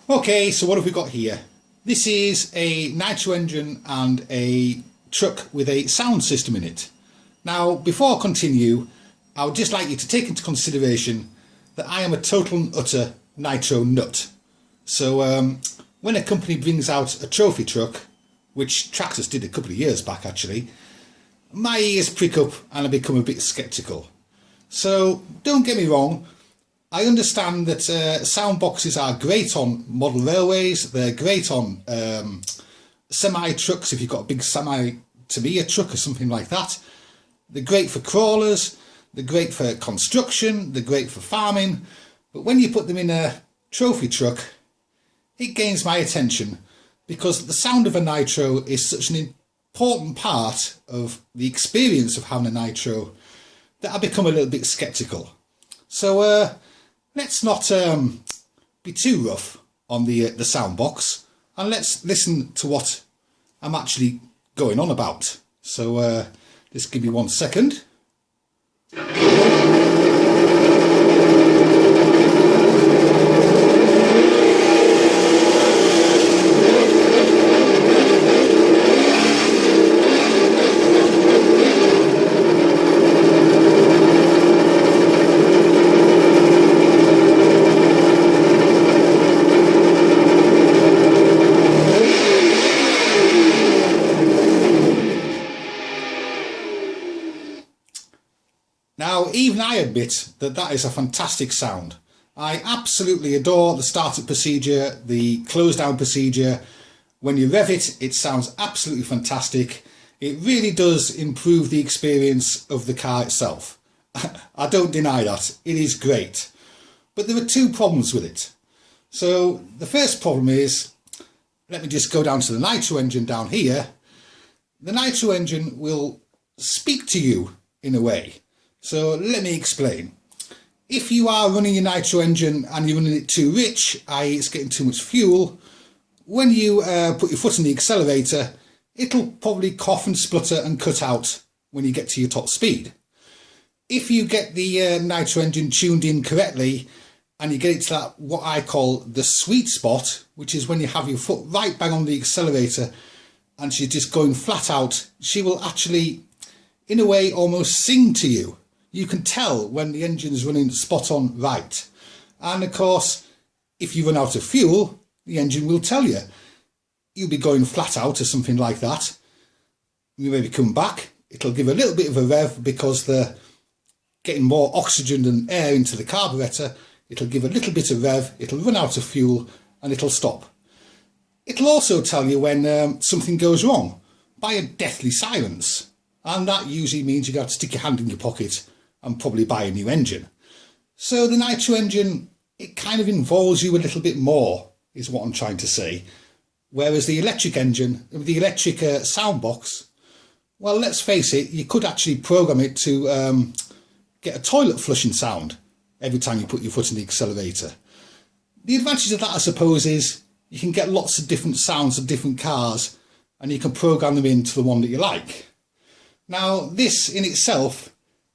Okay, so what have we got here? This is a nitro engine and a truck with a sound system in it. Now, before I continue, I would just like you to take into consideration that I am a total and utter nitro nut. So when a company brings out a trophy truck, which Traxxas did a couple of years back actually, my ears prick up and I become a bit sceptical. So don't get me wrong, I understand that sound boxes are great on model railways, they're great on semi-trucks if you've got a big semi-to-me truck or something like that. They're great for crawlers, they're great for construction, they're great for farming, but when you put them in a trophy truck, it gains my attention because the sound of a nitro is such an important part of the experience of having a nitro that I become a little bit sceptical. So let's not be too rough on the sound box, and let's listen to what I'm actually going on about. So just give me 1 second. Now, even I admit that that is a fantastic sound. I absolutely adore the startup procedure, the close down procedure. When you rev it, it sounds absolutely fantastic. It really does improve the experience of the car itself. I don't deny that. It is great. But there are two problems with it. So the first problem is, let me just go down to the nitro engine down here. The nitro engine will speak to you in a way. So let me explain. If you are running your nitro engine and you're running it too rich, i.e. it's getting too much fuel, when you put your foot in the accelerator, it'll probably cough and splutter and cut out when you get to your top speed. If you get the nitro engine tuned in correctly and you get it to that, what I call the sweet spot, which is when you have your foot right bang on the accelerator and she's just going flat out, she will actually, in a way, almost sing to you. You can tell when the engine's running spot on right. And of course, if you run out of fuel, the engine will tell you. You'll be going flat out or something like that. You maybe come back, it'll give a little bit of a rev because they're getting more oxygen and air into the carburetor. It'll give a little bit of rev, it'll run out of fuel and it'll stop. It'll also tell you when something goes wrong by a deathly silence. And that usually means you got to stick your hand in your pocket and probably buy a new engine. So the nitro engine, it kind of involves you a little bit more, is what I'm trying to say. Whereas the electric engine, the electric sound box, well, let's face it, you could actually program it to get a toilet flushing sound every time you put your foot in the accelerator. The advantage of that, I suppose, is you can get lots of different sounds of different cars and you can program them into the one that you like. Now, this in itself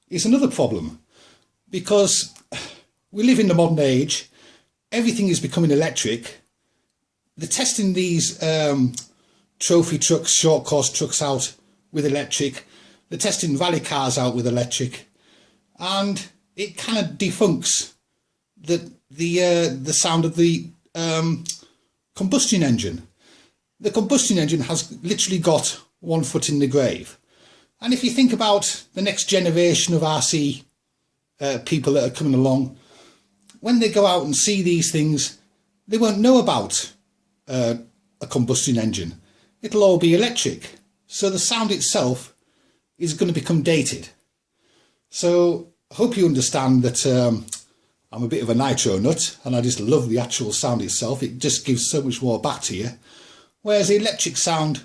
is another problem because we live in the modern age, everything is becoming electric. They're testing these trophy trucks, short course trucks out with electric. They're testing rally cars out with electric, and it kind of defuncts the sound of the combustion engine. The combustion engine has literally got one foot in the grave. And if you think about the next generation of RC people that are coming along, when they go out and see these things, they won't know about a combustion engine. It'll all be electric. So the sound itself is going to become dated. So I hope you understand that I'm a bit of a nitro nut and I just love the actual sound itself. It just gives so much more back to you. Whereas the electric sound,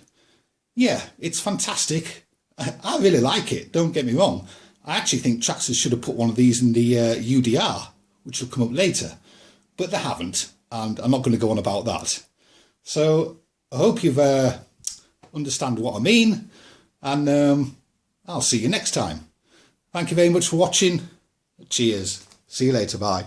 yeah, it's fantastic. I really like it, don't get me wrong. I actually think Traxxas should have put one of these in the UDR, which will come up later, but they haven't, and I'm not going to go on about that. So I hope you've understand what I mean, and I'll see you next time. Thank you very much for watching. Cheers. See you later. Bye.